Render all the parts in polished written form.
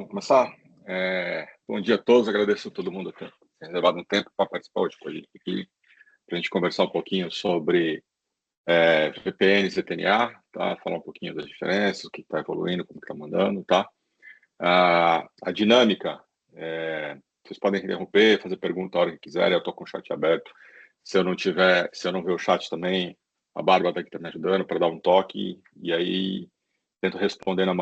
Vamos começar? Bom dia a todos, agradeço a todo mundo ter reservado um tempo para participar hoje com a gente aqui, para a gente conversar um pouquinho sobre VPNs e ZTNA, tá? Falar um pouquinho das diferenças, o que está evoluindo, como está mandando, tá? A dinâmica, vocês podem interromper, fazer pergunta a hora que quiserem, eu estou com o chat aberto. Se eu não ver o chat também, a Bárbara está aqui me ajudando para dar um toque, e aí tento responder da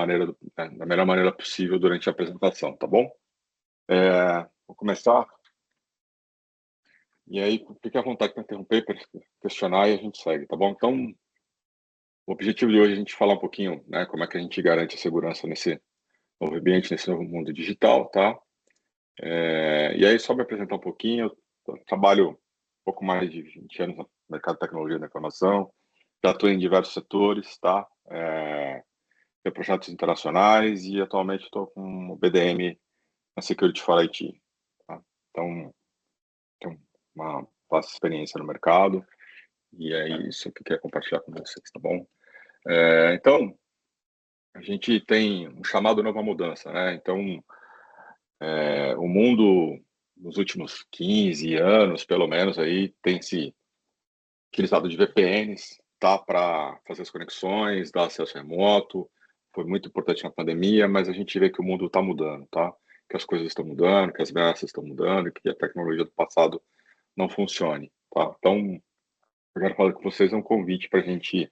melhor maneira possível durante a apresentação, tá bom? Vou começar. E aí, fique à vontade para interromper, para questionar e a gente segue, tá bom? Então, o objetivo de hoje é a gente falar um pouquinho, né, como é que a gente garante a segurança nesse novo ambiente, nesse novo mundo digital, tá? E aí, só me apresentar um pouquinho, eu trabalho um pouco mais de 20 anos no mercado de tecnologia da informação, já estou em diversos setores, tá? Tenho projetos internacionais e atualmente estou com o BDM na Security for IT, tá? Então, tenho uma vasta experiência no mercado e é isso que eu queria compartilhar com vocês, tá bom? Então, a gente tem um chamado nova mudança, né? Então, o mundo nos últimos 15 anos, pelo menos, aí tem se utilizado de VPNs, tá? Para fazer as conexões, dar acesso remoto. Foi muito importante na pandemia, mas a gente vê que o mundo está mudando, tá? Que as coisas estão mudando, que as ameaças estão mudando, que a tecnologia do passado não funcione, tá? Então, eu quero falar com vocês um convite para a gente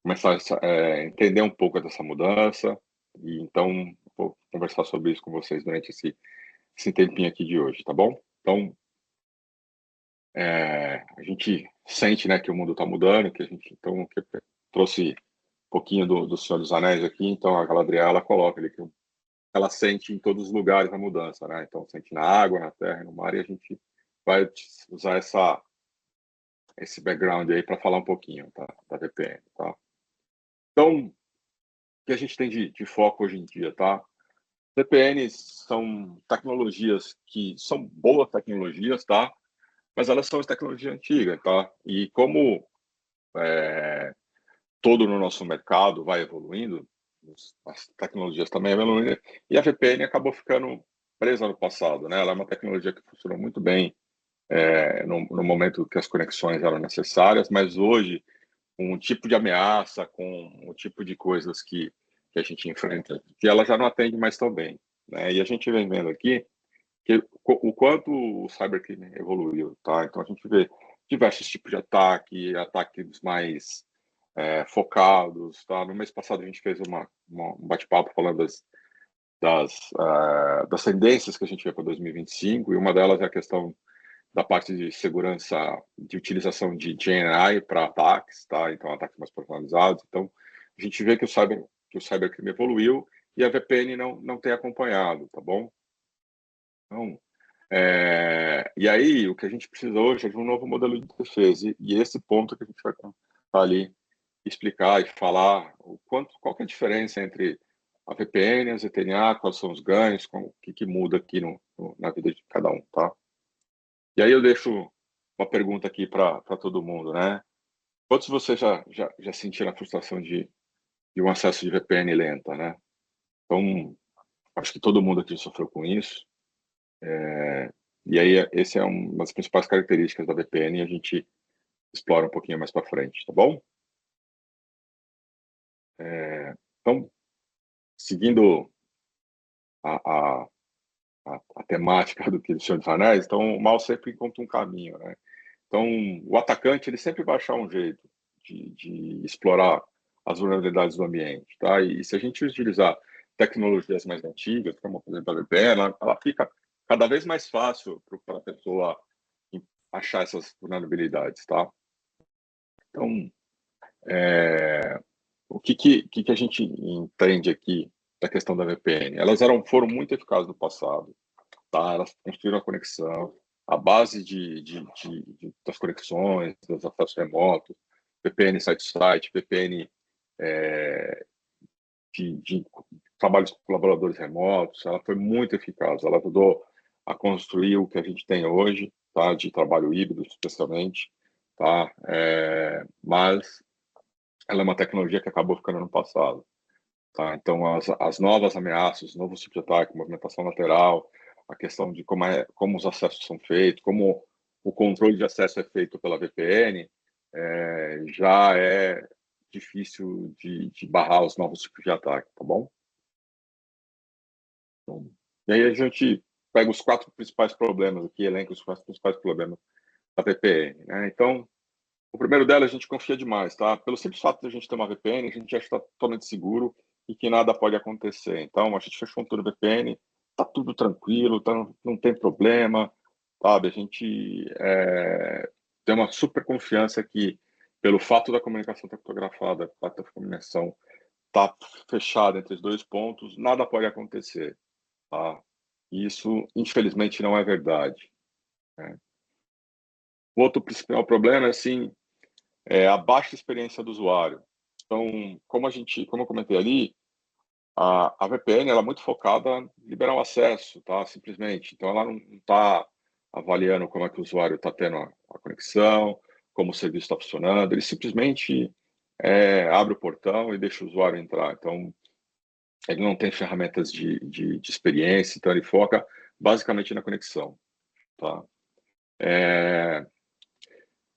começar a entender um pouco dessa mudança e então vou conversar sobre isso com vocês durante esse tempinho aqui de hoje, tá bom? Então, a gente sente, né, que o mundo está mudando, que trouxe um pouquinho do Senhor dos Anéis aqui, então a Galadriel ela coloca ali que ela sente em todos os lugares a mudança, né? Então sente na água, na terra, no mar e a gente vai usar esse background aí para falar um pouquinho, tá, da VPN, tá? Então, o que a gente tem de foco hoje em dia, tá? VPNs são tecnologias que são boas tecnologias, tá? Mas elas são tecnologia antiga, tá? E como todo no nosso mercado vai evoluindo, as tecnologias também evoluindo, e a VPN acabou ficando presa no passado, né? Ela é uma tecnologia que funcionou muito bem no momento que as conexões eram necessárias, mas hoje com um tipo de ameaça, com o tipo de coisas que a gente enfrenta, que ela já não atende mais tão bem, né? E a gente vem vendo aqui que o quanto o cybercrime evoluiu, tá? Então a gente vê diversos tipos de ataques mais focados, tá? No mês passado a gente fez um bate-papo falando das tendências que a gente vê para 2025 e uma delas é a questão da parte de segurança, de utilização de GenAI para ataques, tá? Então, ataques mais personalizados. Então, a gente vê que o cybercrime evoluiu e a VPN não tem acompanhado, tá bom? Então, e aí, o que a gente precisa hoje é de um novo modelo de defesa. E esse ponto que a gente vai ali explicar e falar qual que é a diferença entre a VPN e a ZTNA, quais são os ganhos, o que muda aqui na vida de cada um, tá? E aí eu deixo uma pergunta aqui para todo mundo, né? Quantos de vocês já sentiram a frustração de um acesso de VPN lenta, né? Então, acho que todo mundo aqui sofreu com isso. E aí, esse é uma das principais características da VPN e a gente explora um pouquinho mais para frente, tá bom? Então, seguindo a, a, a temática do Senhor dos Anéis, então o mal sempre encontra um caminho, né? Então, o atacante ele sempre vai achar um jeito de explorar as vulnerabilidades do ambiente, tá? E se a gente utilizar tecnologias mais antigas, como por exemplo a VPN, ela fica cada vez mais fácil para a pessoa achar essas vulnerabilidades, tá? Então, o que a gente entende aqui da questão da VPN? Elas foram muito eficazes no passado, tá? Elas construíram a conexão, a base das conexões, dos acessos remotos, VPN site-to-site, VPN de trabalhos com colaboradores remotos, ela foi muito eficaz, ela ajudou a construir o que a gente tem hoje, tá? De trabalho híbrido, especialmente, tá? Mas ela é uma tecnologia que acabou ficando no passado. tá? Então, as novas ameaças, os novos tipos de ataque, movimentação lateral, a questão de como os acessos são feitos, como o controle de acesso é feito pela VPN, já é difícil de barrar os novos tipos de ataque, tá bom? Então, e aí a gente pega os 4 principais problemas aqui, elenca os 4 principais problemas da VPN, né? Então, o primeiro dela, a gente confia demais, tá? Pelo simples fato de a gente ter uma VPN, a gente acha que está totalmente seguro e que nada pode acontecer. Então, a gente fechou tudo VPN, tá tudo tranquilo, tá, não tem problema, sabe? A gente tem uma super confiança que, pelo fato da comunicação estar criptografada, a comunicação tá fechada entre os 2 pontos, nada pode acontecer, tá? E isso, infelizmente, não é verdade, né? O outro principal problema é, assim, a baixa experiência do usuário. Então, como eu comentei ali, a VPN ela é muito focada em liberar o acesso, tá? Simplesmente. Então, ela não está avaliando como é que o usuário está tendo a conexão, como o serviço está funcionando. Ele simplesmente abre o portão e deixa o usuário entrar. Então, ele não tem ferramentas de experiência, então ele foca basicamente na conexão, tá?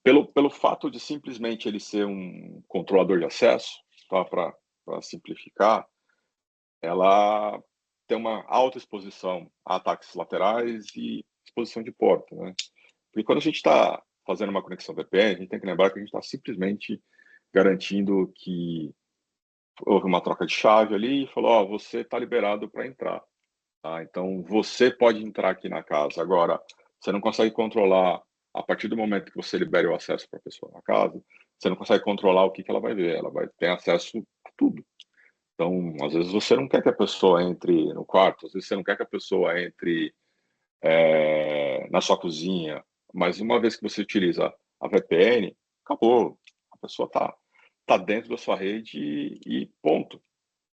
Pelo fato de simplesmente ele ser um controlador de acesso, tá? Para simplificar, ela tem uma alta exposição a ataques laterais e exposição de porta, né? Porque quando a gente está fazendo uma conexão VPN, a gente tem que lembrar que a gente está simplesmente garantindo que houve uma troca de chave ali e falou, ó, você está liberado para entrar, tá? Então, você pode entrar aqui na casa. Agora, você não consegue controlar, a partir do momento que você libere o acesso para a pessoa na casa, você não consegue controlar o que ela vai ver. Ela vai ter acesso a tudo. Então, às vezes você não quer que a pessoa entre no quarto, às vezes você não quer que a pessoa entre na sua cozinha, mas uma vez que você utiliza a VPN, acabou. A pessoa tá dentro da sua rede e ponto,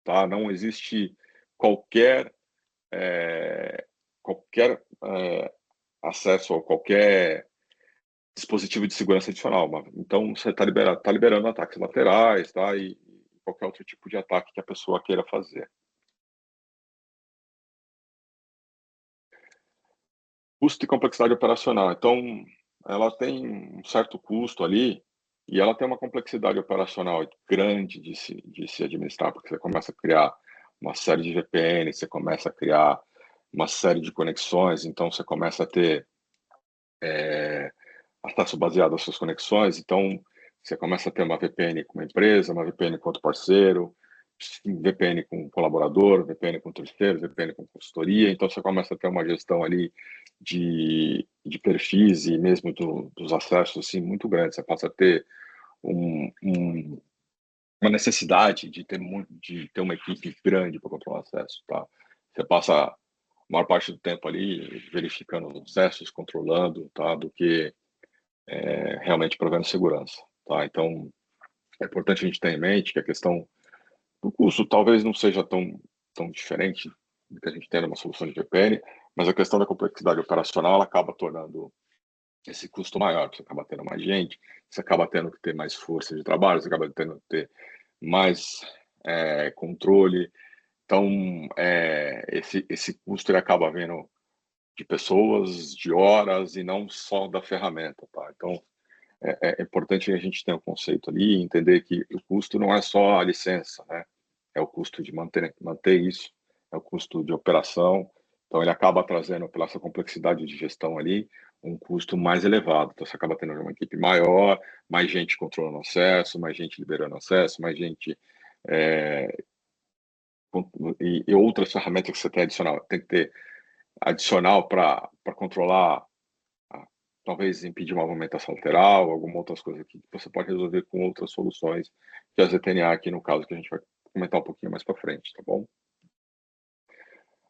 tá? Não existe qualquer acesso a qualquer dispositivo de segurança adicional. Então, você tá liberando ataques laterais, tá? E qualquer outro tipo de ataque que a pessoa queira fazer. Custo e complexidade operacional. Então, ela tem um certo custo ali e ela tem uma complexidade operacional grande de se administrar, porque você começa a criar uma série de VPN, você começa a criar uma série de conexões, então você começa a ter acesso baseado às suas conexões, então você começa a ter uma VPN com uma empresa, uma VPN com outro parceiro, VPN com colaborador, VPN com terceiro, VPN com consultoria, então você começa a ter uma gestão ali de perfis e mesmo dos acessos assim, muito grande, você passa a ter uma necessidade de ter uma equipe grande para controlar o acesso, tá? Você passa a maior parte do tempo ali verificando os acessos, controlando, tá? Do que realmente provendo segurança, tá? Então, é importante a gente ter em mente que a questão do custo talvez não seja tão diferente do que a gente tem numa solução de VPN, mas a questão da complexidade operacional ela acaba tornando esse custo maior, você acaba tendo mais gente, você acaba tendo que ter mais força de trabalho, você acaba tendo que ter mais controle. Então, esse custo ele acaba vindo de pessoas, de horas e não só da ferramenta, tá? Então, é importante a gente ter um conceito ali e entender que o custo não é só a licença, né? É o custo de manter isso, é o custo de operação. Então, ele acaba trazendo, pela essa complexidade de gestão ali, um custo mais elevado. Então, você acaba tendo uma equipe maior, mais gente controlando acesso, mais gente liberando acesso, mais gente e outras ferramentas que você tem que ter adicional para controlar, talvez impedir uma movimentação lateral, alguma outras coisas que você pode resolver com outras soluções que a ZTNA aqui no caso que a gente vai comentar um pouquinho mais para frente, tá bom?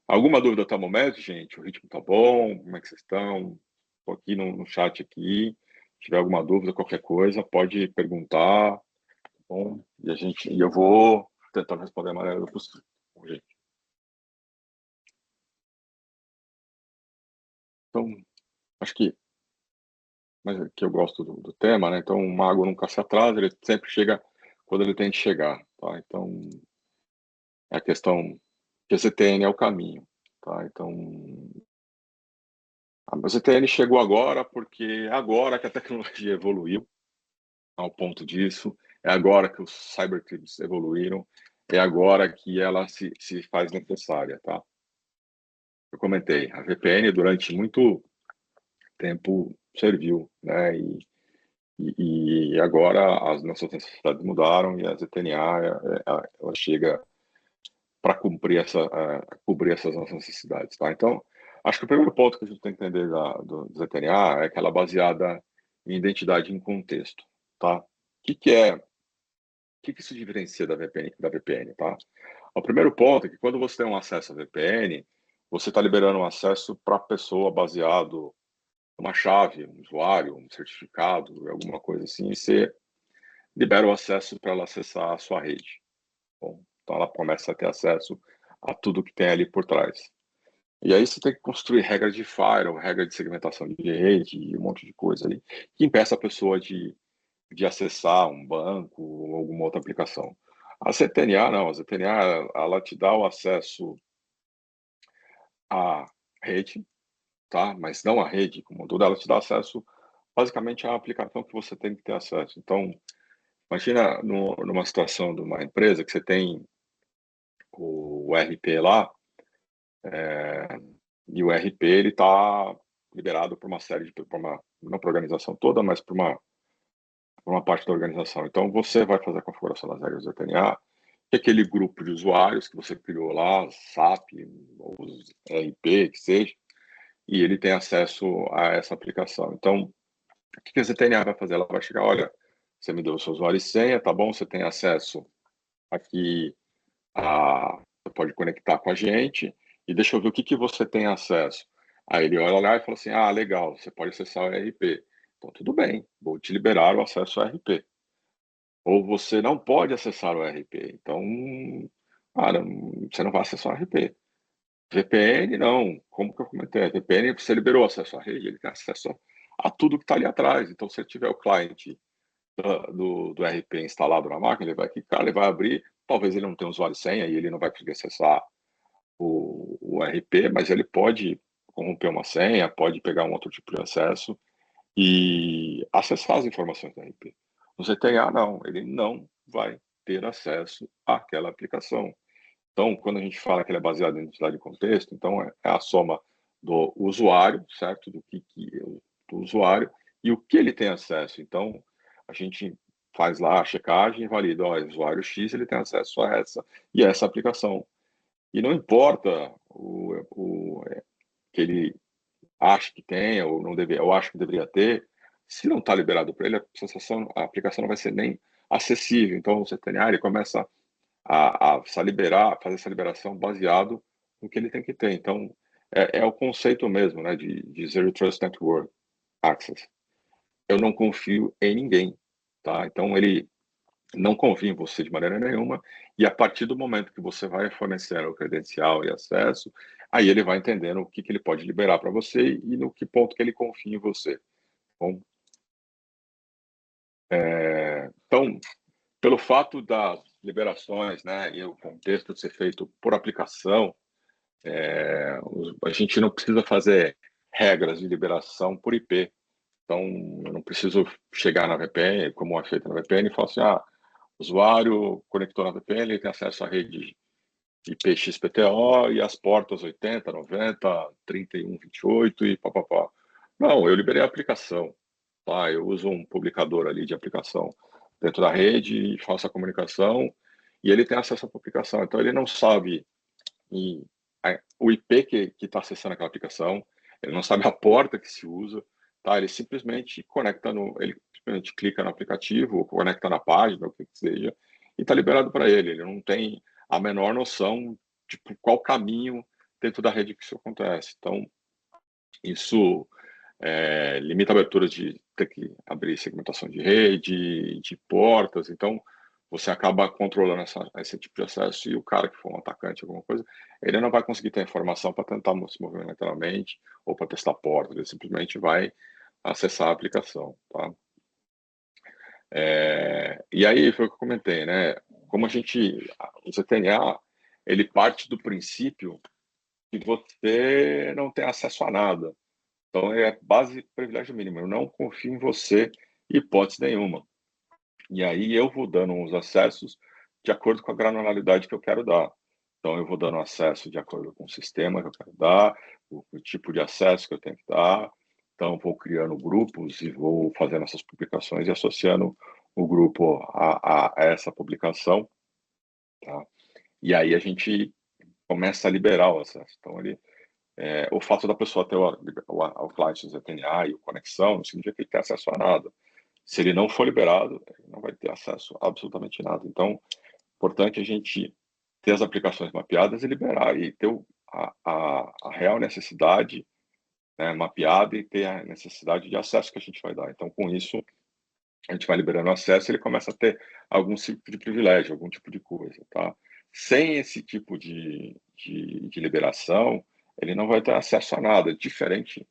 Alguma dúvida até o momento, gente? O ritmo tá bom? Como é que vocês estão? Estou aqui no chat aqui. Se tiver alguma dúvida, qualquer coisa, pode perguntar, tá bom? E eu vou tentar responder a maneira possível, gente. Então, acho que mas que eu gosto do tema, né? Então, o mago nunca se atrasa, ele sempre chega quando ele tem que chegar, tá? Então, é a questão que a ZTN é o caminho, tá? Então, a ZTN chegou agora porque é agora que a tecnologia evoluiu ao ponto disso, é agora que os cybercrimes evoluíram, é agora que ela se faz necessária, tá? Eu comentei, a VPN durante muito tempo serviu, né? E agora as nossas necessidades mudaram e a ZTNA ela chega para cobrir essas nossas necessidades, tá? Então, acho que o primeiro ponto que a gente tem que entender do ZTNA é que ela é baseada em identidade em contexto, tá? O que se diferencia da VPN, tá? O primeiro ponto é que quando você tem um acesso à VPN, você está liberando um acesso para a pessoa baseado numa chave, um usuário, um certificado, alguma coisa assim, e você libera o acesso para ela acessar a sua rede. Bom, então ela começa a ter acesso a tudo que tem ali por trás. E aí você tem que construir regras de firewall, regra de segmentação de rede e um monte de coisa ali, que impeça a pessoa de acessar um banco ou alguma outra aplicação. A ZTNA não, a ZTNA ela te dá o acesso à rede, tá? Mas não a rede como um todo, ela te dá acesso basicamente à aplicação que você tem que ter acesso. Então, imagina numa situação de uma empresa que você tem o RP lá, e o RP ele está liberado por uma série de, por uma, não para a organização toda, mas por uma parte da organização. Então, você vai fazer a configuração das regras do ZTNA, que é aquele grupo de usuários que você criou lá, SAP, ou RP, que seja, e ele tem acesso a essa aplicação. Então, o que a ZTNA vai fazer? Ela vai chegar, olha, você me deu o seu usuário e senha, tá bom? Você tem acesso aqui você pode conectar com a gente e deixa eu ver o que você tem acesso. Aí ele olha lá e fala assim, ah, legal, você pode acessar o RP. Então, tudo bem, vou te liberar o acesso ao RP. Ou você não pode acessar o RP. Então, cara, você não vai acessar o RP. VPN, não. Como que eu comentei? VPN, você liberou acesso à rede, ele tem acesso a tudo que está ali atrás. Então, se ele tiver o cliente do RP instalado na máquina, ele vai clicar, ele vai abrir. Talvez ele não tenha usuário e senha e ele não vai conseguir acessar o RP, mas ele pode corromper uma senha, pode pegar um outro tipo de acesso e acessar as informações do RP. No ZTNA, não, ele não vai ter acesso àquela aplicação. Então, quando a gente fala que ele é baseado em identidade de contexto, então é a soma do usuário, certo? Do usuário e o que ele tem acesso. Então, a gente faz lá a checagem e valida, ó, o usuário X ele tem acesso a essa aplicação. E não importa que ele acha que tenha ou não deveria, ou acha que deveria ter, se não está liberado para ele, a aplicação não vai ser nem acessível. Então, o CTNA começa fazer essa liberação baseado no que ele tem que ter. Então, é o conceito mesmo, né, de Zero Trust Network Access. Eu não confio em ninguém, tá? Então, ele não confia em você de maneira nenhuma, e a partir do momento que você vai fornecer o credencial e acesso, aí ele vai entendendo o que ele pode liberar para você e no que ponto que ele confia em você. Bom, então, pelo fato das liberações, né, e o contexto de ser feito por aplicação, a gente não precisa fazer regras de liberação por IP. Então, eu não preciso chegar na VPN, como é feito na VPN, e falar assim, o usuário conectou na VPN, ele tem acesso à rede IP XPTO e as portas 80, 90, 31, 28 e papapá. Não, eu liberei a aplicação. Tá? Eu uso um publicador ali de aplicação dentro da rede e faço a comunicação e ele tem acesso à aplicação. Então, ele não sabe o IP que está acessando aquela aplicação, ele não sabe a porta que se usa, tá? Ele simplesmente ele simplesmente clica no aplicativo, ou conecta na página, o que seja, e está liberado para ele. Ele não tem a menor noção de qual caminho dentro da rede que isso acontece. Então, isso limita a abertura de ter que abrir segmentação de rede, de portas. Então, você acaba controlando esse tipo de acesso e o cara que for um atacante, alguma coisa, ele não vai conseguir ter informação para tentar se mover lateralmente ou para testar portas. Ele simplesmente vai acessar a aplicação, tá? E aí foi o que eu comentei, né? Como o ZTNA, ele parte do princípio que você não tem acesso a nada. Então, é base privilégio mínimo. Eu não confio em você, hipótese nenhuma. E aí eu vou dando os acessos de acordo com a granularidade que eu quero dar. Então, eu vou dando acesso de acordo com o sistema que eu quero dar, o tipo de acesso que eu tenho que dar. Então, vou criando grupos e vou fazendo essas publicações e associando o grupo a essa publicação, tá? E aí a gente começa a liberar o acesso. Então, o fato da pessoa ter o client ZTNA e o conexão não significa que ele tem acesso a nada. Se ele não for liberado, ele não vai ter acesso a absolutamente nada. Então, importante a gente ter as aplicações mapeadas e liberar, e ter a real necessidade, né, mapeada, e ter a necessidade de acesso que a gente vai dar. Então, com isso, a gente vai liberando acesso e ele começa a ter algum tipo de privilégio, algum tipo de coisa, tá? Sem esse tipo de liberação, ele não vai ter acesso a nada, diferente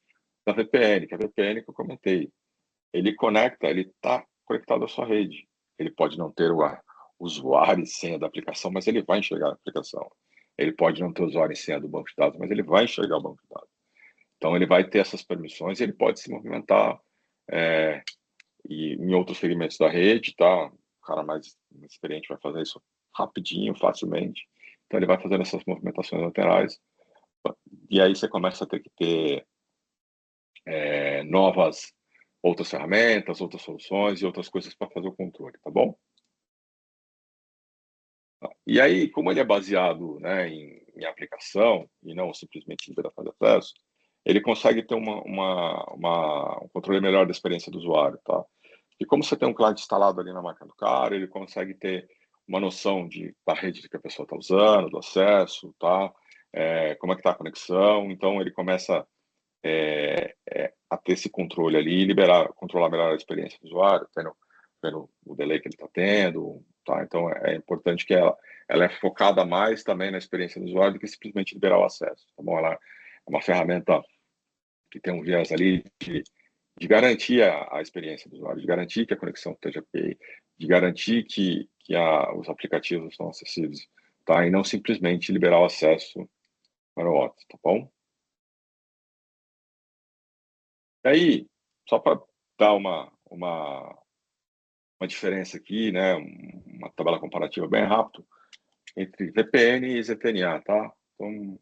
da VPN, que é a VPN que eu comentei. Ele conecta, ele está conectado à sua rede. Ele pode não ter o usuário e senha da aplicação, mas ele vai enxergar a aplicação. Ele pode não ter usuário e senha do banco de dados, mas ele vai enxergar o banco de dados. Então, ele vai ter essas permissões e ele pode se movimentar e em outros segmentos da rede, tá? O cara mais experiente vai fazer isso rapidinho, facilmente. Então, ele vai fazendo essas movimentações laterais. E aí você começa a ter que ter novas outras ferramentas, outras soluções e outras coisas para fazer o controle, tá bom? E aí, como ele é baseado, né, em aplicação e não simplesmente em liberação de acesso, ele consegue ter um controle melhor da experiência do usuário, tá? E como você tem um cliente instalado ali na máquina do cara, ele consegue ter uma noção da rede que a pessoa está usando, do acesso, tá? Como é que está a conexão. Então, ele começa a ter esse controle ali e controlar melhor a experiência do usuário, vendo o delay que ele está tendo, tá? Então, é importante que ela é focada mais também na experiência do usuário do que simplesmente liberar o acesso, tá bom? Ela é uma ferramenta que tem um viés ali de garantir a experiência do usuário, de garantir que a conexão esteja ok, de garantir que os aplicativos são acessíveis, tá? E não simplesmente liberar o acesso para o outro, tá bom? E aí, só para dar uma diferença aqui, né, uma tabela comparativa bem rápido entre VPN e ZTNA, tá? Então, vou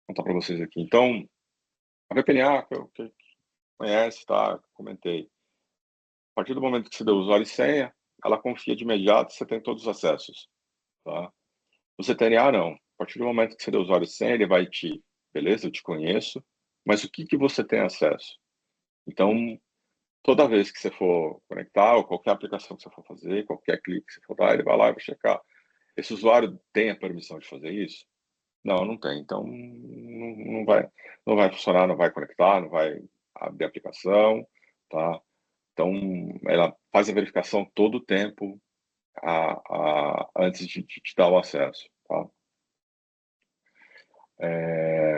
contar para vocês aqui. Então, a VPNA, que conhece, tá? Comentei. A partir do momento que você deu usuário e senha, ela confia de imediato, você tem todos os acessos, tá? O ZTNA não. A partir do momento que você deu usuário e senha, ele vai beleza, eu te conheço, mas o que você tem acesso? Então, toda vez que você for conectar, ou qualquer aplicação que você for fazer, qualquer clique que você for dar, ele vai lá e vai checar. Esse usuário tem a permissão de fazer isso? Não, não tem. Então, não vai funcionar, não vai conectar, não vai abrir a aplicação, tá? Então, ela faz a verificação todo o tempo antes de te dar o acesso, tá?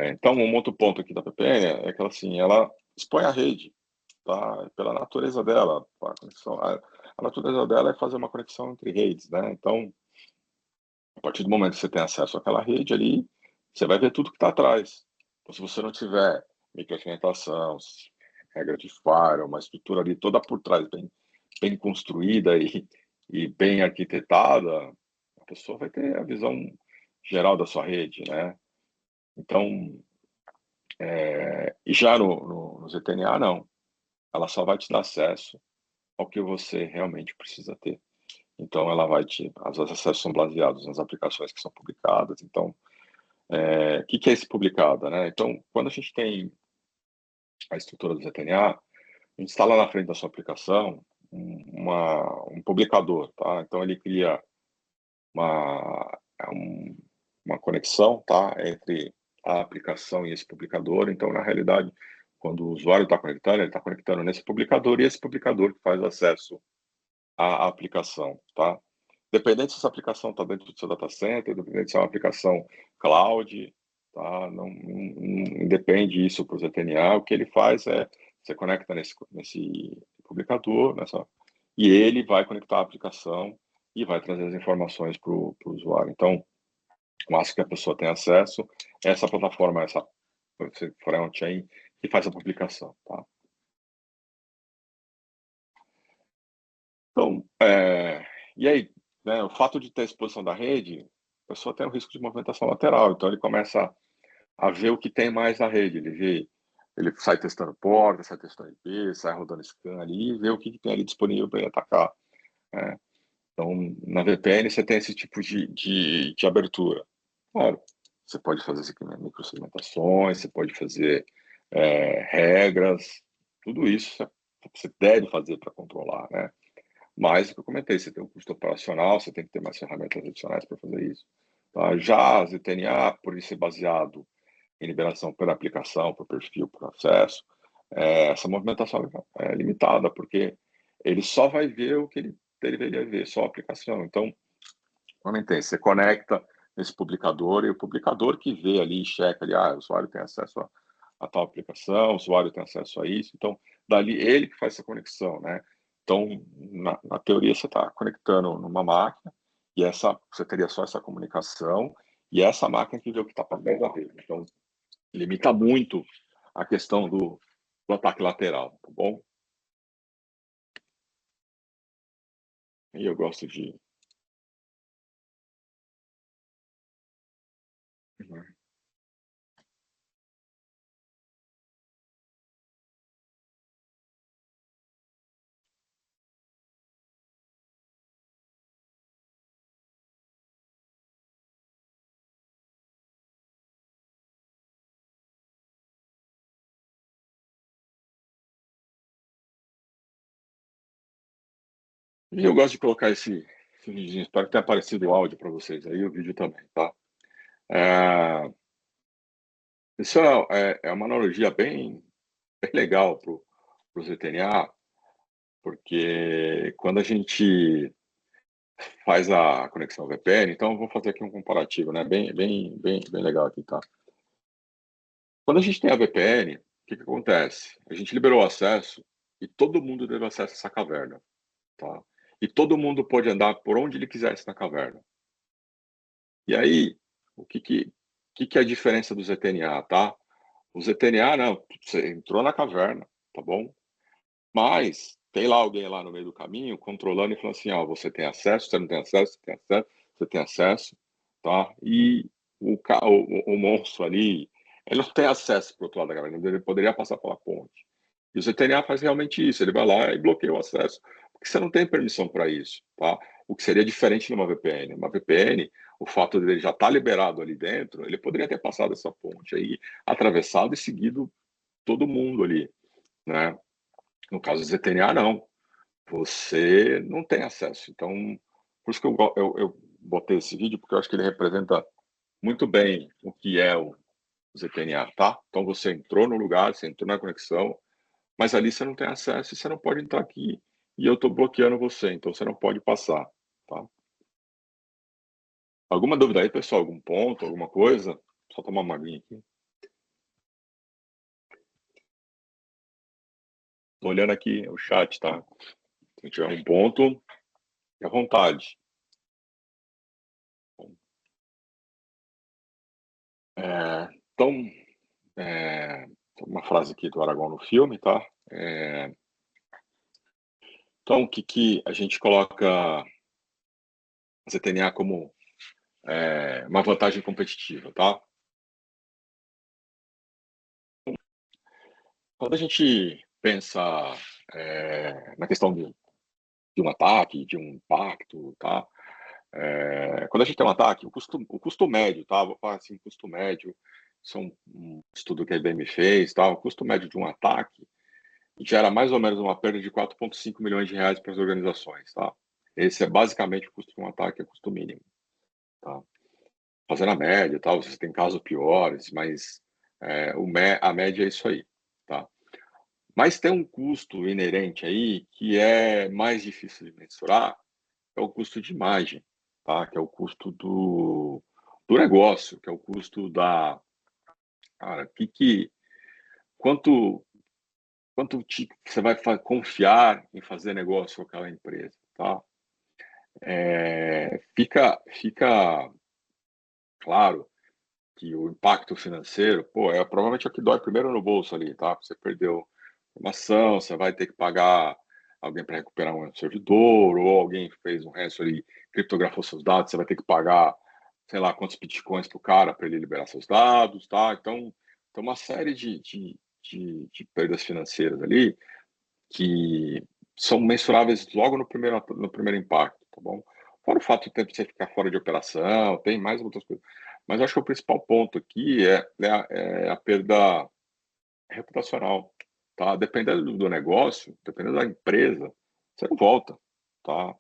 Então, um outro ponto aqui da VPN é que assim, ela expõe a rede, tá? Pela natureza dela, a conexão, a natureza dela é fazer uma conexão entre redes, né? Então, a partir do momento que você tem acesso àquela rede ali, você vai ver tudo que está atrás. Então, se você não tiver microsegmentação, regra de firewall, uma estrutura ali toda por trás, bem construída e bem arquitetada, a pessoa vai ter a visão geral da sua rede, né? Então, e já no ZTNA, não. Ela só vai te dar acesso ao que você realmente precisa ter. Então, ela vai os acessos são baseados nas aplicações que são publicadas. Então, o que é esse publicada, né? Então, quando a gente tem a estrutura do ZTNA, a gente instala na frente da sua aplicação um publicador, tá? Então, ele cria uma, uma conexão, tá? Entre a aplicação e esse publicador. Então, na realidade, quando o usuário está conectando, ele está conectando nesse publicador e esse publicador que faz acesso à aplicação, tá? Dependente se essa aplicação está dentro do seu data center, dependente se é uma aplicação cloud, tá? Não depende isso para o ZTNA. O que ele faz é, você conecta nesse publicador, e ele vai conectar a aplicação e vai trazer as informações para o usuário. Então, o máximo que a pessoa tem acesso é essa plataforma, essa front-chain, que faz a publicação, tá? Então, e aí, né, o fato de ter a exposição da rede, a pessoa tem o risco de movimentação lateral, então ele começa a ver o que tem mais na rede, ele sai testando porta, sai testando IP, sai rodando scan ali e vê o que tem ali disponível para ele atacar, né? Então, na VPN você tem esse tipo de abertura. Claro, você pode fazer microsegmentações, você pode fazer regras, tudo isso você deve fazer para controlar, né? Mas, o que eu comentei, você tem um custo operacional, você tem que ter mais ferramentas adicionais para fazer isso. Tá? Já a ZTNA, por ele ser baseado em liberação por aplicação, por perfil, por acesso, essa movimentação é limitada, porque ele só vai ver o que ele deveria ver, só a aplicação. Então, comentei, você conecta nesse publicador e o publicador que vê ali, checa ali, o usuário tem acesso a tal aplicação, o usuário tem acesso a isso, então, dali ele que faz essa conexão, né? Então, na teoria, você está conectando numa máquina e você teria só essa comunicação e essa máquina que vê o que está para dentro da rede. Então, limita muito a questão do ataque lateral, tá bom? E eu gosto de... E eu gosto de colocar esse videozinho, espero que tenha aparecido o áudio para vocês aí, o vídeo também, tá? É, isso é uma analogia bem legal para o ZTNA, porque quando a gente faz a conexão VPN, então eu vou fazer aqui um comparativo, né? Bem legal aqui, tá? Quando a gente tem a VPN, o que acontece? A gente liberou o acesso e todo mundo teve acesso a essa caverna, tá? E todo mundo pode andar por onde ele quisesse na caverna. E aí, o que é a diferença do ZTNA, tá? O ZTNA, não, você entrou na caverna, tá bom? Mas tem lá alguém lá no meio do caminho controlando e falando assim, você tem acesso, você não tem acesso, você tem acesso, você tem acesso, tá? E o monstro ali, ele não tem acesso para o outro lado da caverna, ele poderia passar pela ponte. E o ZTNA faz realmente isso, ele vai lá e bloqueia o acesso, porque você não tem permissão para isso, tá? O que seria diferente numa VPN. Uma VPN, o fato dele já estar liberado ali dentro, ele poderia ter passado essa ponte aí, atravessado e seguido todo mundo ali, né? No caso do ZTNA, não. Você não tem acesso. Então, por isso que eu botei esse vídeo, porque eu acho que ele representa muito bem o que é o ZTNA, tá? Então, você entrou no lugar, você entrou na conexão, mas ali você não tem acesso e você não pode entrar aqui e eu estou bloqueando você, então você não pode passar, tá? Alguma dúvida aí, pessoal? Algum ponto, alguma coisa? Só tomar uma aguinha aqui. Tô olhando aqui o chat, tá? Se tiver um ponto, fique à vontade. Então, uma frase aqui do Aragão no filme, tá? Então, o que a gente coloca a ZTNA como uma vantagem competitiva, tá? Quando a gente pensa na questão de um ataque, de um impacto, tá? Quando a gente tem um ataque, o custo médio, tá? Vou falar assim, custo médio, isso é um estudo que a IBM fez, tá? O custo médio de um ataque gera mais ou menos uma perda de 4,5 milhões de reais para as organizações, tá? Esse é basicamente o custo de um ataque, é o custo mínimo, tá? Fazendo a média, tal, você tem casos piores, mas a média é isso aí, tá? Mas tem um custo inerente aí que é mais difícil de mensurar, é o custo de imagem, tá? Que é o custo do negócio, que é o custo da... Cara, quanto, você vai confiar em fazer negócio com aquela empresa, tá? Fica Claro que o impacto financeiro, pô, provavelmente é o que dói primeiro no bolso ali, tá? Você perdeu uma ação, você vai ter que pagar alguém para recuperar um servidor, ou alguém fez um ransom ali, criptografou seus dados, você vai ter que pagar, sei lá, quantos bitcoins pro cara para ele liberar seus dados, tá? Então, tem uma série de perdas financeiras ali que são mensuráveis logo no primeiro impacto, tá bom? Fora o fato de você ficar fora de operação, tem mais outras coisas. Mas eu acho que o principal ponto aqui é a perda reputacional, tá? Dependendo do negócio, dependendo da empresa, você não volta, tá?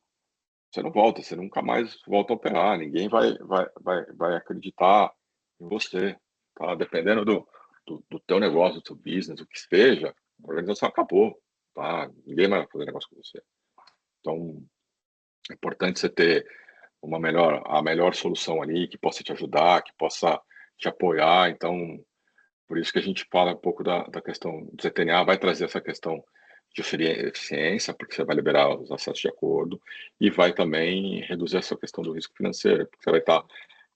Você não volta, você nunca mais volta a operar, ninguém vai acreditar em você, tá? Dependendo do teu negócio, do teu business, o que seja, a organização acabou, tá? Ninguém vai fazer negócio com você. Então, é importante você ter a melhor solução ali, que possa te ajudar, que possa te apoiar. Então, por isso que a gente fala um pouco da questão do CTNA, vai trazer essa questão de eficiência, porque você vai liberar os acessos de acordo, e vai também reduzir essa questão do risco financeiro, porque você vai estar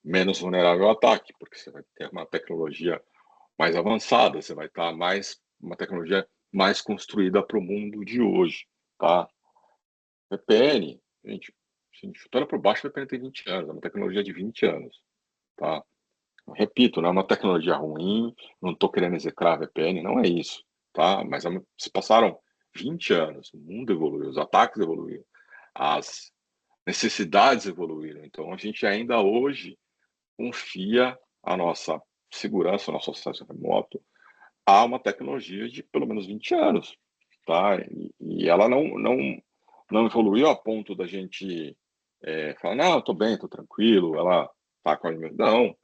menos vulnerável ao ataque, porque você vai ter uma tecnologia mais avançada, você vai estar uma tecnologia mais construída para o mundo de hoje, tá? VPN, gente, chutando por baixo, o VPN tem 20 anos, é uma tecnologia de 20 anos, tá? Repito, não é uma tecnologia ruim, não estou querendo execrar a VPN, não é isso, tá? Mas se passaram 20 anos, o mundo evoluiu, os ataques evoluíram, as necessidades evoluíram. Então, a gente ainda hoje confia a nossa segurança, o nosso acesso remoto a uma tecnologia de pelo menos 20 anos, tá? E ela não evoluiu a ponto da gente falar, não, estou bem, estou tranquilo, ela está com a minha. Não,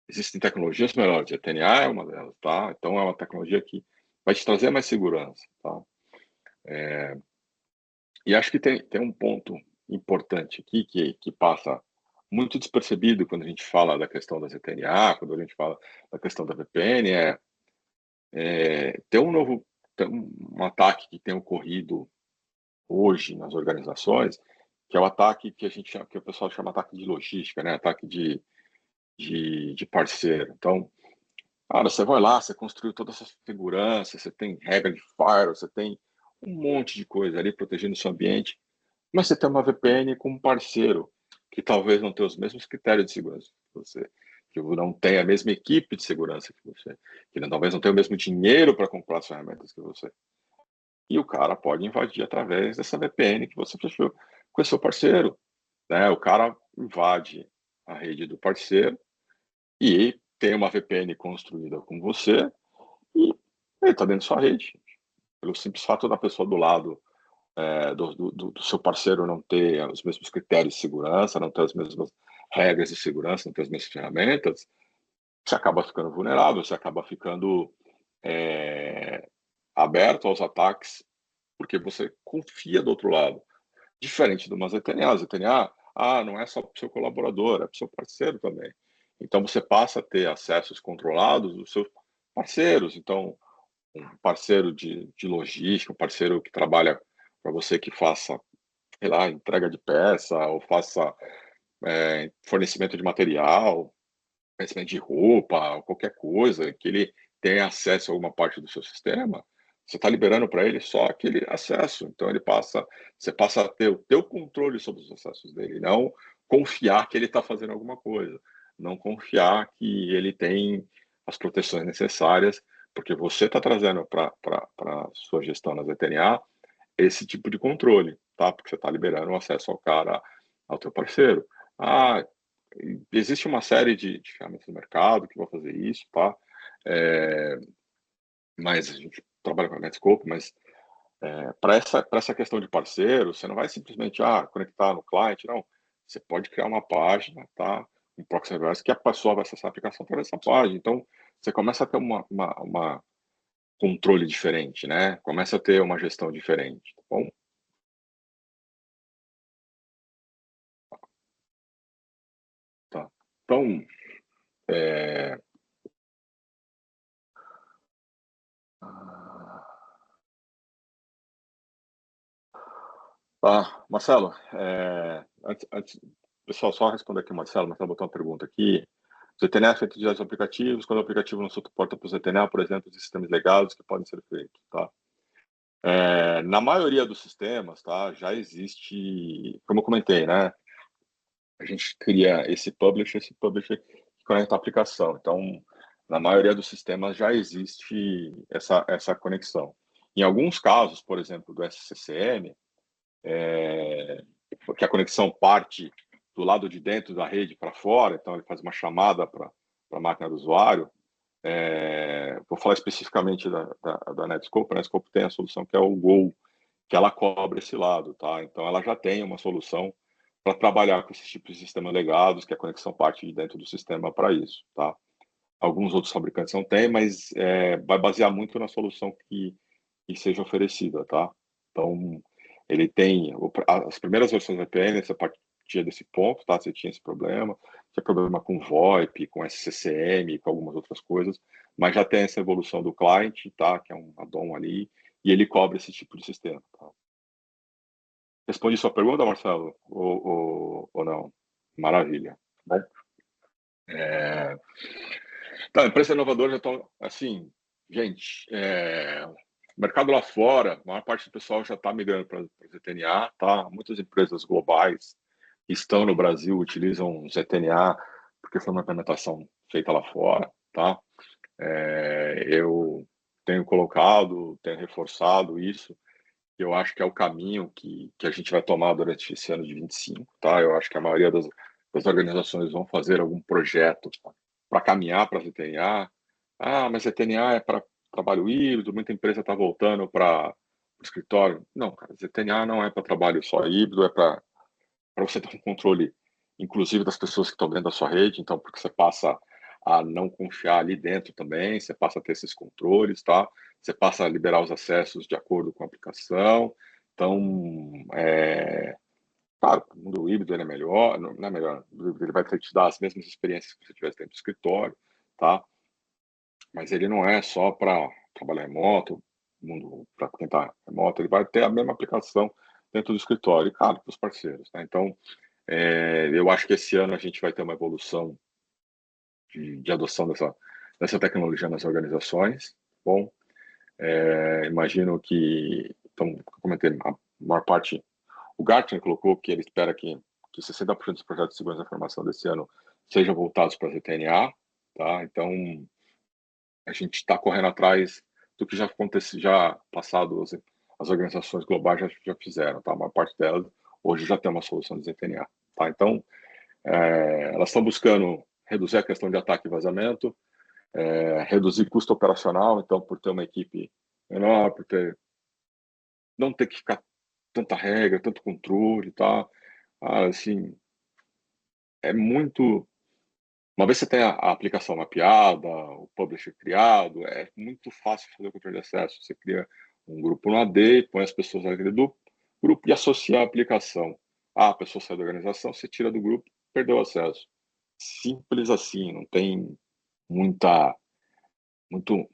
existem tecnologias melhores, a TNA é uma delas, tá? Então é uma tecnologia que vai te trazer mais segurança, tá? E acho que tem um ponto importante aqui que passa muito despercebido quando a gente fala da questão da ZTNA, quando a gente fala da questão da VPN, tem um ataque que tem ocorrido hoje nas organizações, que é o ataque que a gente chama, que o pessoal chama ataque de logística, né? Ataque de parceiro. Então, cara, você vai lá, você construiu toda essa segurança, você tem regra de firewall, você tem um monte de coisa ali protegendo o seu ambiente, mas você tem uma VPN com um parceiro que talvez não tenha os mesmos critérios de segurança que você, que não tenha a mesma equipe de segurança que você, talvez não tenha o mesmo dinheiro para comprar as ferramentas que você. E o cara pode invadir através dessa VPN que você fechou com o seu parceiro, né? O cara invade a rede do parceiro e tem uma VPN construída com você e ele está dentro da sua rede. Pelo simples fato da pessoa do lado do seu parceiro não ter os mesmos critérios de segurança, não ter as mesmas regras de segurança, não ter as mesmas ferramentas, você acaba ficando vulnerável, você acaba ficando é, aberto aos ataques, porque você confia do outro lado. Diferente de uma ZTNA. A ZTNA, não é só para o seu colaborador, é para o seu parceiro também. Então você passa a ter acessos controlados dos seus parceiros. Então, um parceiro de logística, um parceiro que trabalha para você que faça, sei lá, entrega de peça ou faça fornecimento de material, fornecimento de roupa, ou qualquer coisa, que ele tenha acesso a alguma parte do seu sistema, você está liberando para ele só aquele acesso. Então você passa a ter o teu controle sobre os acessos dele, não confiar que ele está fazendo alguma coisa, não confiar que ele tem as proteções necessárias, porque você está trazendo para a sua gestão na ZTNA esse tipo de controle, tá? Porque você está liberando o acesso ao cara, ao teu parceiro. Ah, existe uma série de ferramentas no mercado que vão fazer isso, tá? É, mas a gente trabalha com a Netscope, mas para essa questão de parceiro, você não vai simplesmente conectar no cliente, não. Você pode criar uma página, tá? Um proxy reverse que a pessoa vai acessar a aplicação através dessa página. Então, você começa a ter uma controle diferente, né? Começa a ter uma gestão diferente, tá bom? Tá. Então, é, tá, Marcelo, pessoal, só responder aqui, Marcelo botou uma pergunta aqui. ZTNA é feito de diversos aplicativos. Quando o aplicativo não suporta para o ZTNA, por exemplo, existem sistemas legados que podem ser feitos, tá? Na maioria dos sistemas, tá, já existe, como eu comentei, né? A gente cria esse publisher que conecta a aplicação. Então, na maioria dos sistemas já existe essa conexão. Em alguns casos, por exemplo, do SCCM, que a conexão parte do lado de dentro da rede para fora, então ele faz uma chamada para a máquina do usuário. Vou falar especificamente da Netscope. A Netscope tem a solução que é o Go, que ela cobre esse lado, tá? Então ela já tem uma solução para trabalhar com esses tipos de sistemas legados, que a conexão parte de dentro do sistema para isso, tá? Alguns outros fabricantes não têm, mas vai basear muito na solução que seja oferecida, tá? Então, ele tem as primeiras versões do VPN, você partia desse ponto, tá? Você tinha esse problema, tinha problema com VoIP, com SCCM, com algumas outras coisas, mas já tem essa evolução do client, tá? Que é um add-on ali, e ele cobre esse tipo de sistema, tá? Respondi sua pergunta, Marcelo? Ou não? Maravilha. Bom, é... Tá, empresa inovadora já estão, assim, gente, o mercado lá fora, a maior parte do pessoal já está migrando para ZTNA, tá? Muitas empresas globais que estão no Brasil utilizam ZTNA porque foi uma implementação feita lá fora, tá? Eu tenho colocado, tenho reforçado isso. Eu acho que é o caminho que a gente vai tomar durante esse ano de 25, tá? Eu acho que a maioria das organizações vão fazer algum projeto para caminhar para a ZTNA. Ah, mas ZTNA é para trabalho híbrido, muita empresa está voltando para o escritório. Não, cara, ZTNA não é para trabalho só híbrido, é para você ter um controle, inclusive das pessoas que estão dentro da sua rede, então, porque você passa a não confiar ali dentro também, você passa a ter esses controles, tá? Você passa a liberar os acessos de acordo com a aplicação. Então, claro, o mundo híbrido ele é melhor, não é melhor, ele vai te dar as mesmas experiências que você tivesse dentro do escritório, tá? Mas ele não é só para trabalhar remoto, mundo para tentar remoto, ele vai ter a mesma aplicação dentro do escritório, e claro, para os parceiros, né? Então, eu acho que esse ano a gente vai ter uma evolução de adoção dessa tecnologia nas organizações. Bom, imagino que, então, como eu comentei, a maior parte, o Gartner colocou que ele espera que 60% dos projetos de segurança da informação desse ano sejam voltados para a ZTNA, tá? Então, a gente está correndo atrás do que já aconteceu, já passado, as organizações globais já fizeram, tá? A maior parte delas hoje já tem uma solução de ZTNA, tá? Então, elas estão buscando reduzir a questão de ataque e vazamento, reduzir custo operacional, então, por ter uma equipe menor, não ter que ficar tanta regra, tanto controle, tá? Assim, é muito. Uma vez você tem a aplicação mapeada, o publisher criado, é muito fácil fazer o controle de acesso. Você cria um grupo no AD, põe as pessoas naquele do grupo e associa a aplicação. A pessoa sai da organização, você tira do grupo, perdeu o acesso. Simples assim, não tem muita, muito,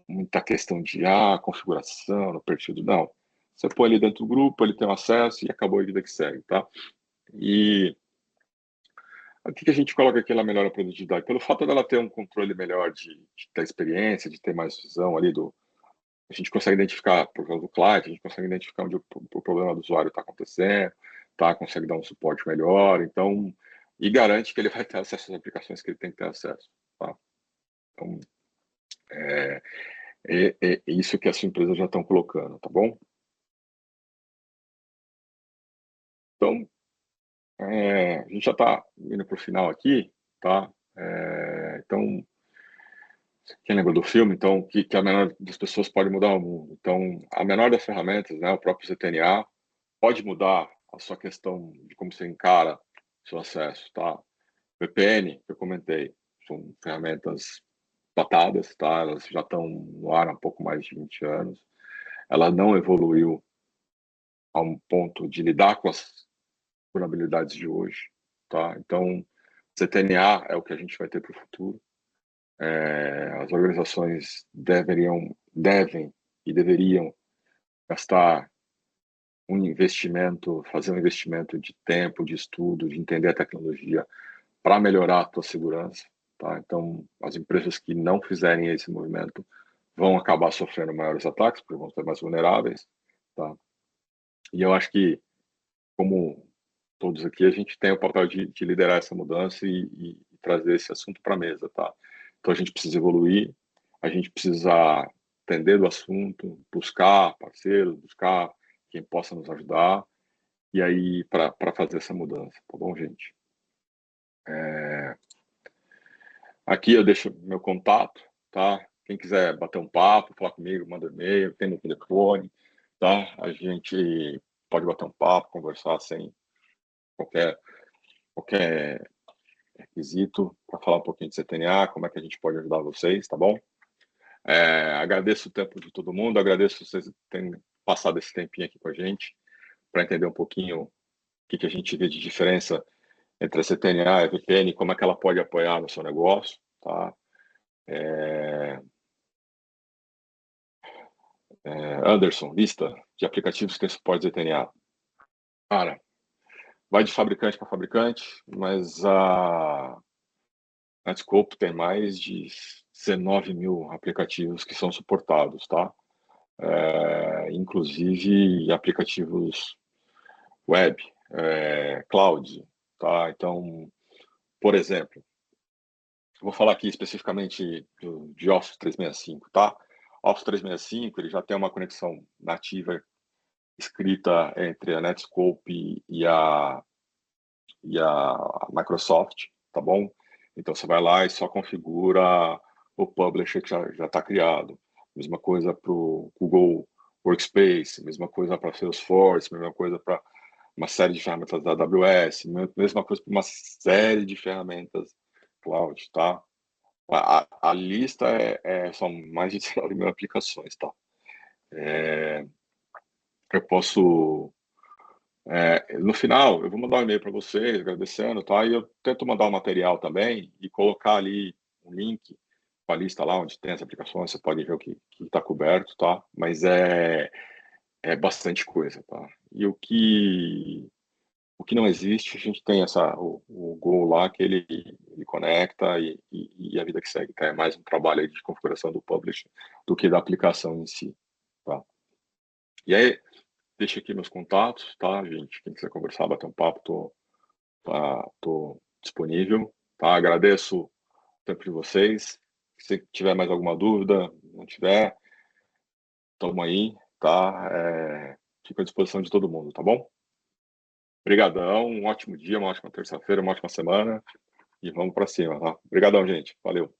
muita questão de configuração no perfil não. Você põe ele dentro do grupo, ele tem um acesso e acabou a vida que segue, tá? E o que a gente coloca aqui, ela melhora a produtividade? Pelo fato dela ter um controle melhor da experiência, de ter mais visão ali a gente consegue identificar, por causa do client, a gente consegue identificar onde o problema do usuário está acontecendo, tá? Consegue dar um suporte melhor, então, e garante que ele vai ter acesso às aplicações que ele tem que ter acesso, tá? Então, é isso que as empresas já estão colocando, tá bom? Então, a gente já está indo para o final aqui, tá? Então, quem lembra do filme, então, que a menor das pessoas pode mudar o mundo. Então, a menor das ferramentas, né, o próprio ZTNA, pode mudar a sua questão de como você encara seu acesso, tá? VPN, que eu comentei, são ferramentas datadas, tá? Elas já estão no ar há um pouco mais de 20 anos. Ela não evoluiu a um ponto de lidar com as vulnerabilidades de hoje, tá? Então, ZTNA é o que a gente vai ter para o futuro. As organizações devem e deveriam gastar fazer um investimento de tempo, de estudo, de entender a tecnologia para melhorar a tua segurança, tá? Então, as empresas que não fizerem esse movimento vão acabar sofrendo maiores ataques, porque vão ser mais vulneráveis, tá? E eu acho que, como todos aqui, a gente tem o papel de liderar essa mudança e trazer esse assunto para a mesa, tá? Então, a gente precisa evoluir, a gente precisa entender do assunto, buscar parceiros, buscar quem possa nos ajudar, e aí para fazer essa mudança, tá bom, gente? Aqui eu deixo meu contato, tá? Quem quiser bater um papo, falar comigo, manda e-mail, tem meu telefone, tá? A gente pode bater um papo, conversar sem qualquer, qualquer requisito para falar um pouquinho de CTNA, como é que a gente pode ajudar vocês, tá bom? Agradeço o tempo de todo mundo, agradeço vocês terem passado esse tempinho aqui com a gente para entender um pouquinho o que a gente vê de diferença entre a CTNA e a VPN, como é que ela pode apoiar no seu negócio, tá? Anderson, lista de aplicativos que tem suporte ZTNA. Cara, vai de fabricante para fabricante, mas a Netscope tem mais de 19 mil aplicativos que são suportados, tá? Inclusive aplicativos web, cloud, tá? Então, por exemplo, vou falar aqui especificamente de Office 365, tá? Office 365 ele já tem uma conexão nativa escrita entre a Netscope e a Microsoft, tá bom? Então você vai lá e só configura o publisher que já está criado. Mesma coisa para o Google Workspace, mesma coisa para Salesforce, mesma coisa para uma série de ferramentas da AWS, mesma coisa para uma série de ferramentas cloud, tá? A lista são mais de 19 mil aplicações, tá? Eu posso no final, eu vou mandar um e-mail para vocês agradecendo, tá? E eu tento mandar um material também e colocar ali um link com a lista lá onde tem as aplicações, você pode ver o que está coberto, tá? Mas é bastante coisa, tá? E o que não existe, a gente tem o Go lá que ele conecta e a vida que segue, tá? É mais um trabalho aí de configuração do publisher do que da aplicação em si, tá? E aí, deixa aqui meus contatos, tá, gente? Quem quiser conversar, bater um papo, tô disponível, tá? Agradeço o tempo de vocês. Se tiver mais alguma dúvida, não tiver, tamo aí, tá? Fico à disposição de todo mundo, tá bom? Obrigadão, um ótimo dia, uma ótima terça-feira, uma ótima semana e vamos para cima, tá? Obrigadão, gente. Valeu.